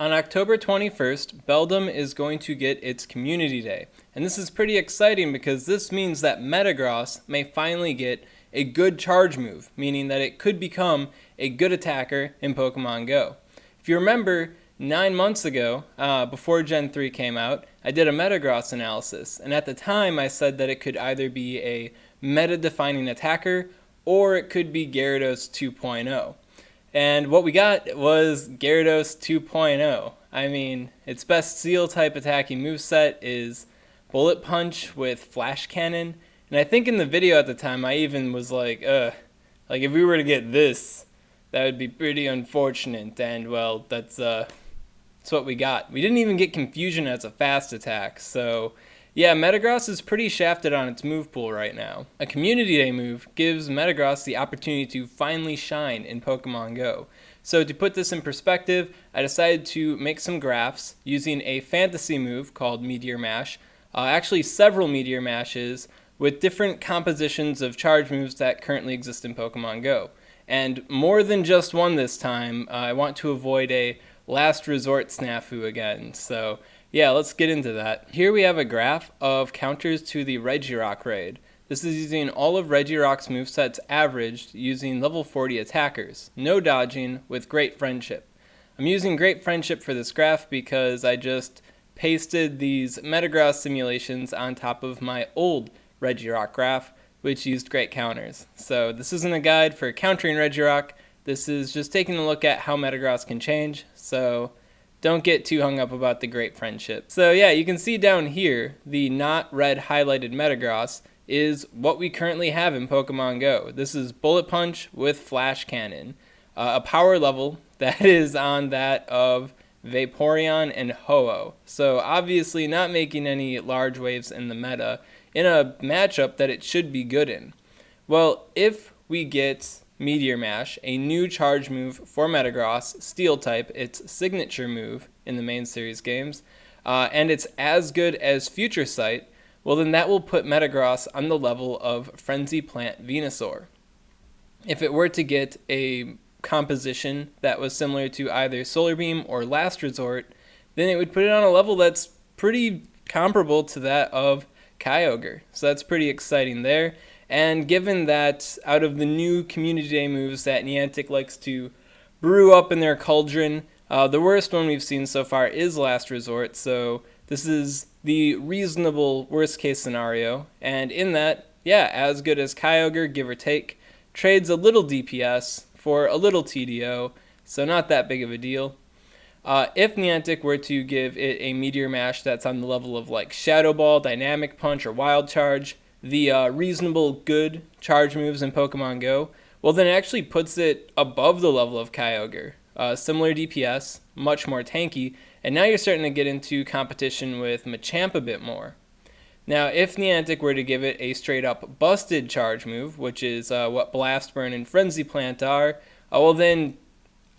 On October 21st, Beldum is going to get its Community Day. And this is pretty exciting because this means that Metagross may finally get a good charge move, meaning that it could become a good attacker in Pokemon Go. If you remember, 9 months ago, before Gen 3 came out, I did a Metagross analysis, and at the time I said that it could either be a meta-defining attacker or it could be Gyarados 2.0. And what we got was Gyarados 2.0. I mean, its best Steel-type attacking moveset is Bullet Punch with Flash Cannon. And I think in the video at the time, I even was like if we were to get this, that would be pretty unfortunate. And, well, that's what we got. We didn't even get Confusion as a fast attack, so yeah, Metagross is pretty shafted on its move pool right now. A Community Day move gives Metagross the opportunity to finally shine in Pokemon Go. So to put this in perspective, I decided to make some graphs using a fantasy move called Meteor Mash, actually several Meteor Mashes with different compositions of charge moves that currently exist in Pokemon Go. And more than just one this time, I want to avoid a last resort snafu again, so yeah, let's get into that. Here we have a graph of counters to the Regirock raid. This is using all of Regirock's movesets averaged using level 40 attackers. No dodging with Great Friendship. I'm using Great Friendship for this graph because I just pasted these Metagross simulations on top of my old Regirock graph, which used great counters. So this isn't a guide for countering Regirock. This is just taking a look at how Metagross can change. So don't get too hung up about the Great Friendship. So yeah, you can see down here, the not red highlighted Metagross is what we currently have in Pokemon Go. This is Bullet Punch with Flash Cannon, a power level that is on that of Vaporeon and Ho-Oh. So obviously not making any large waves in the meta in a matchup that it should be good in. Well, if we get Meteor Mash, a new charge move for Metagross, Steel type, its signature move in the main series games, and it's as good as Future Sight, well then that will put Metagross on the level of Frenzy Plant Venusaur. If it were to get a composition that was similar to either Solar Beam or Last Resort, then it would put it on a level that's pretty comparable to that of Kyogre. So that's pretty exciting there. And given that out of the new Community Day moves that Niantic likes to brew up in their cauldron, the worst one we've seen so far is Last Resort, so this is the reasonable worst case scenario. And in that, yeah, as good as Kyogre, give or take, trades a little DPS for a little TDO, so not that big of a deal. If Niantic were to give it a Meteor Mash that's on the level of like Shadow Ball, Dynamic Punch, or Wild Charge, the reasonable good charge moves in Pokemon Go, well then it actually puts it above the level of Kyogre. Similar DPS, much more tanky, and now you're starting to get into competition with Machamp a bit more. Now if Niantic were to give it a straight up busted charge move, which is what Blast Burn and Frenzy Plant are, well then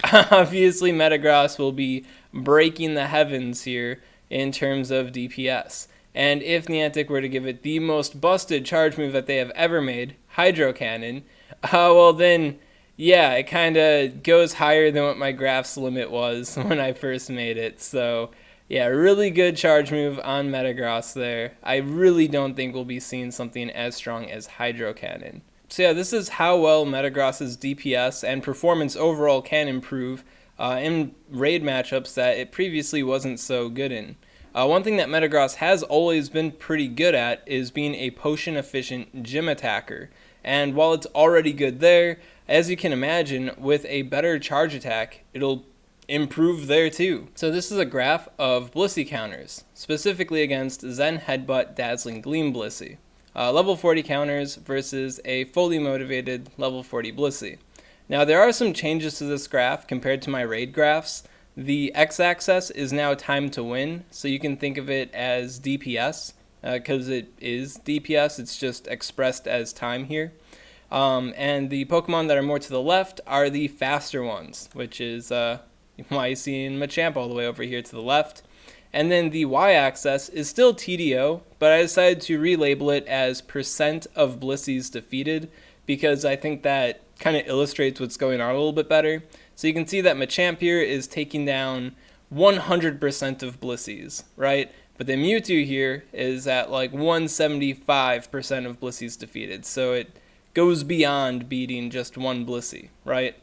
obviously Metagross will be breaking the heavens here in terms of DPS. And if Niantic were to give it the most busted charge move that they have ever made, Hydro Cannon, well then, yeah, it kind of goes higher than what my graph's limit was when I first made it. So, yeah, really good charge move on Metagross there. I really don't think we'll be seeing something as strong as Hydro Cannon. So yeah, this is how well Metagross's DPS and performance overall can improve in raid matchups that it previously wasn't so good in. One thing that Metagross has always been pretty good at is being a potion-efficient gym attacker. And while it's already good there, as you can imagine, with a better charge attack, it'll improve there too. So this is a graph of Blissey counters, specifically against Zen Headbutt Dazzling Gleam Blissey. Level 40 counters versus a fully motivated level 40 Blissey. Now there are some changes to this graph compared to my raid graphs. The x-axis is now time to win, so you can think of it as DPS, because it is DPS, it's just expressed as time here. And the Pokemon that are more to the left are the faster ones, which is why you see Machamp all the way over here to the left. And then the y-axis is still TDO, but I decided to relabel it as % of Blisseys defeated, because I think that kind of illustrates what's going on a little bit better. So you can see that Machamp here is taking down 100% of Blissies, right? But the Mewtwo here is at like 175% of Blissies defeated, so it goes beyond beating just one Blissey, right?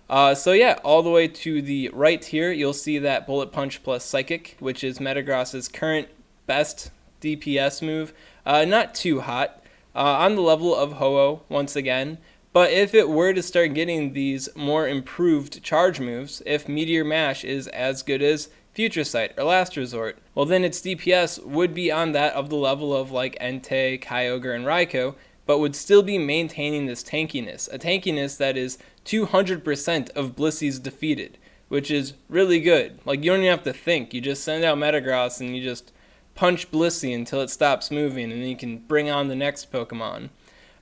So yeah, all the way to the right here, you'll see that Bullet Punch plus Psychic, which is Metagross's current best DPS move. Not too hot, on the level of Ho-Oh once again, but if it were to start getting these more improved charge moves, if Meteor Mash is as good as Future Sight or Last Resort, well then its DPS would be on that of the level of like Entei, Kyogre, and Raikou, but would still be maintaining this tankiness, a tankiness that is 200% of Blissies defeated, which is really good. Like, you don't even have to think, you just send out Metagross and you just punch Blissey until it stops moving, and then you can bring on the next Pokemon.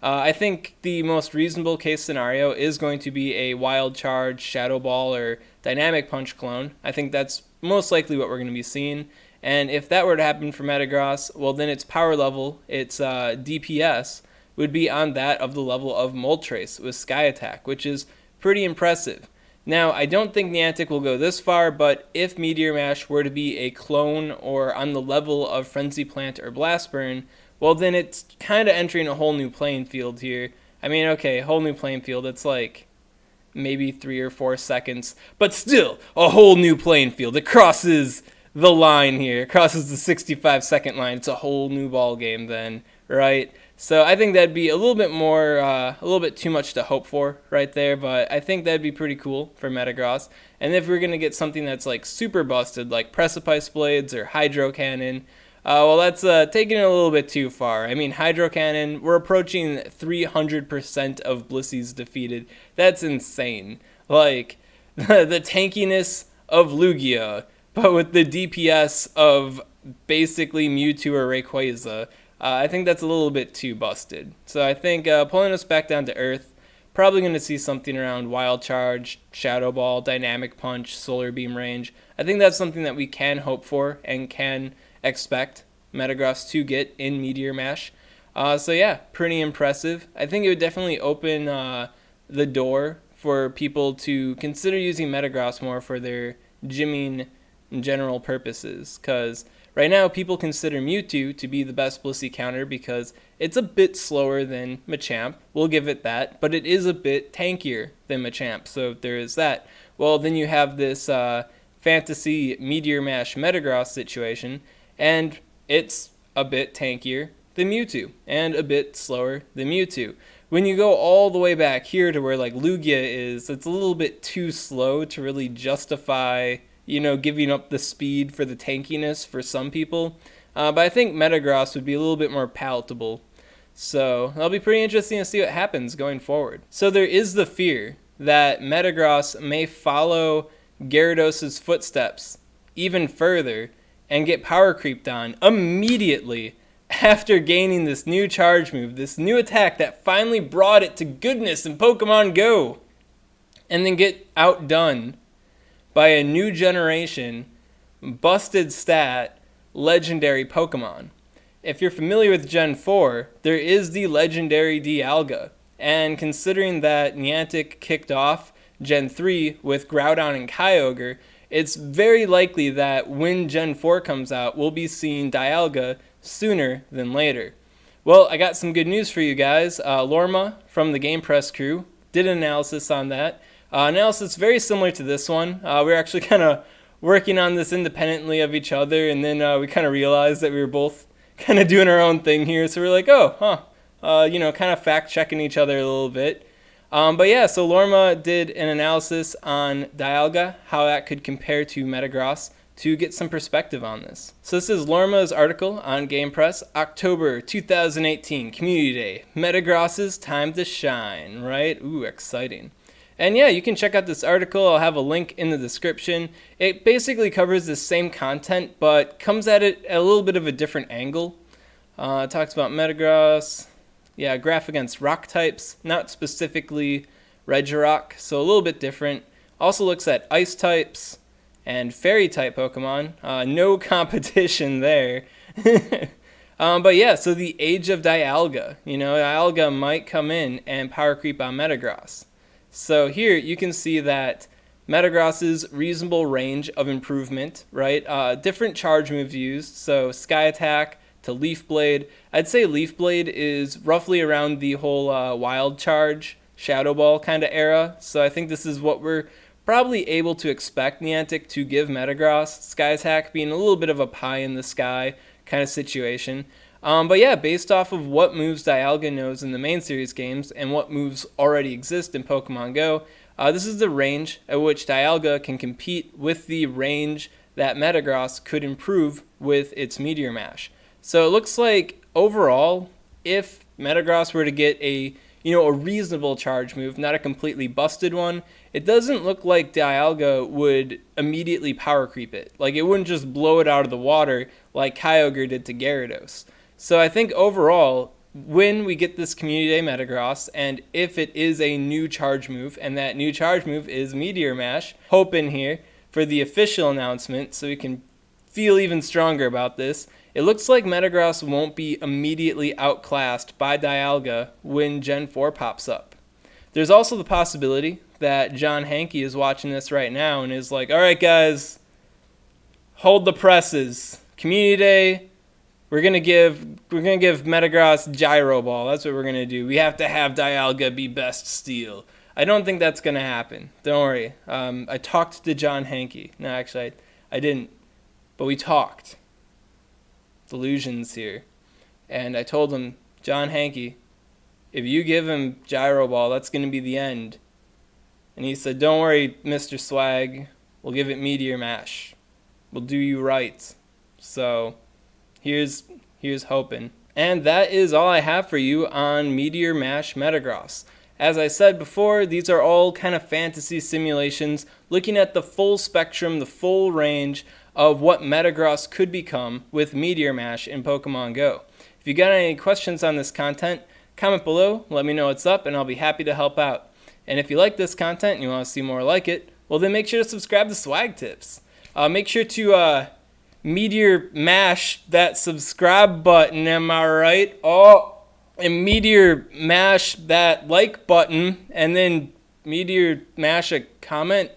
I think the most reasonable case scenario is going to be a Wild Charge, Shadow Ball, or Dynamic Punch clone. I think that's most likely what we're going to be seeing. And if that were to happen for Metagross, well then its power level, its DPS, would be on that of the level of Moltres with Sky Attack, which is pretty impressive. Now, I don't think Niantic will go this far, but if Meteor Mash were to be a clone or on the level of Frenzy Plant or Blast Burn, well then it's kind of entering a whole new playing field here. I mean, okay, whole new playing field, it's like maybe 3 or 4 seconds, but still a whole new playing field. It crosses the line here, it crosses the 65-second line. It's a whole new ball game then, right? So I think that'd be a little bit more, a little bit too much to hope for right there, but I think that'd be pretty cool for Metagross. And if we're going to get something that's like super busted, like Precipice Blades or Hydro Cannon, well, that's taking it a little bit too far. I mean, Hydro Cannon, we're approaching 300% of Blissies defeated. That's insane. Like, the tankiness of Lugia, but with the DPS of basically Mewtwo or Rayquaza. I think that's a little bit too busted. So I think pulling us back down to earth, probably going to see something around Wild Charge, Shadow Ball, Dynamic Punch, Solar Beam range. I think that's something that we can hope for and can expect Metagross to get in Meteor Mash. So yeah, pretty impressive. I think it would definitely open the door for people to consider using Metagross more for their gymming general purposes, because right now people consider Mewtwo to be the best Blissey counter because it's a bit slower than Machamp, we'll give it that, but it is a bit tankier than Machamp, so there is that. Well, then you have this fantasy Meteor Mash Metagross situation, and it's a bit tankier than Mewtwo, and a bit slower than Mewtwo. When you go all the way back here to where like Lugia is, it's a little bit too slow to really justify, you know, giving up the speed for the tankiness for some people. But I think Metagross would be a little bit more palatable. So that'll be pretty interesting to see what happens going forward. So there is the fear that Metagross may follow Gyarados' footsteps even further and get power creeped on immediately after gaining this new charge move, this new attack that finally brought it to goodness in Pokemon Go, and then get outdone by a new generation, busted stat, legendary Pokemon. If you're familiar with Gen 4, there is the legendary Dialga, and considering that Niantic kicked off Gen 3 with Groudon and Kyogre, it's very likely that when Gen 4 comes out, we'll be seeing Dialga sooner than later. Well, I got some good news for you guys. Lorma from the Game Press crew did an analysis on that. Analysis very similar to this one. We were actually kind of working on this independently of each other, and then we kind of realized that we were both kind of doing our own thing here. So we're like, you know, kind of fact checking each other a little bit. But yeah, so Lorma did an analysis on Dialga, how that could compare to Metagross, to get some perspective on this. So this is Lorma's article on Game Press, October 2018, Community Day. Metagross's time to shine, right? Ooh, exciting. And yeah, you can check out this article. I'll have a link in the description. It basically covers the same content, but comes at it at a little bit of a different angle. It talks about Metagross. Yeah, graph against rock types, not specifically Regirock, so a little bit different. Also looks at ice types and fairy type Pokemon. No competition there. But yeah, so the age of Dialga. You know, Dialga might come in and power creep on Metagross. So here you can see that Metagross's reasonable range of improvement, right? Different charge moves used, so Sky Attack to Leaf Blade. I'd say Leaf Blade is roughly around the whole Wild Charge, Shadow Ball kind of era, so I think this is what we're probably able to expect Niantic to give Metagross. Sky Attack being a little bit of a pie in the sky kind of situation. But yeah, based off of what moves Dialga knows in the main series games and what moves already exist in Pokemon Go, this is the range at which Dialga can compete with the range that Metagross could improve with its Meteor Mash. So it looks like overall, if Metagross were to get a reasonable charge move, not a completely busted one, it doesn't look like Dialga would immediately power creep it. Like, it wouldn't just blow it out of the water like Kyogre did to Gyarados. So I think overall, when we get this Community Day Metagross, and if it is a new charge move, and that new charge move is Meteor Mash, hoping here for the official announcement so we can feel even stronger about this, it looks like Metagross won't be immediately outclassed by Dialga when Gen 4 pops up. There's also the possibility that John Hankey is watching this right now and is like, all right, guys, hold the presses. Community Day, we're gonna give Metagross Gyro Ball. That's what we're gonna do. We have to have Dialga be best Steel. I don't think that's gonna happen. Don't worry. I talked to John Hankey. No, actually, I didn't. But we talked. Delusions here. And I told him, John Hankey, if you give him Gyro Ball, that's gonna be the end. And he said, don't worry, Mr. Swag. We'll give it Meteor Mash. We'll do you right. So here's hoping. And that is all I have for you on Meteor Mash Metagross. As I said before, these are all kind of fantasy simulations looking at the full spectrum, the full range of what Metagross could become with Meteor Mash in Pokemon Go. If you got any questions on this content, comment below, let me know what's up, and I'll be happy to help out. And if you like this content and you want to see more like it, well then make sure to subscribe to SwagTips. Make sure to Meteor Mash that subscribe button, am I right? Oh, and Meteor Mash that like button, and then Meteor Mash a comment.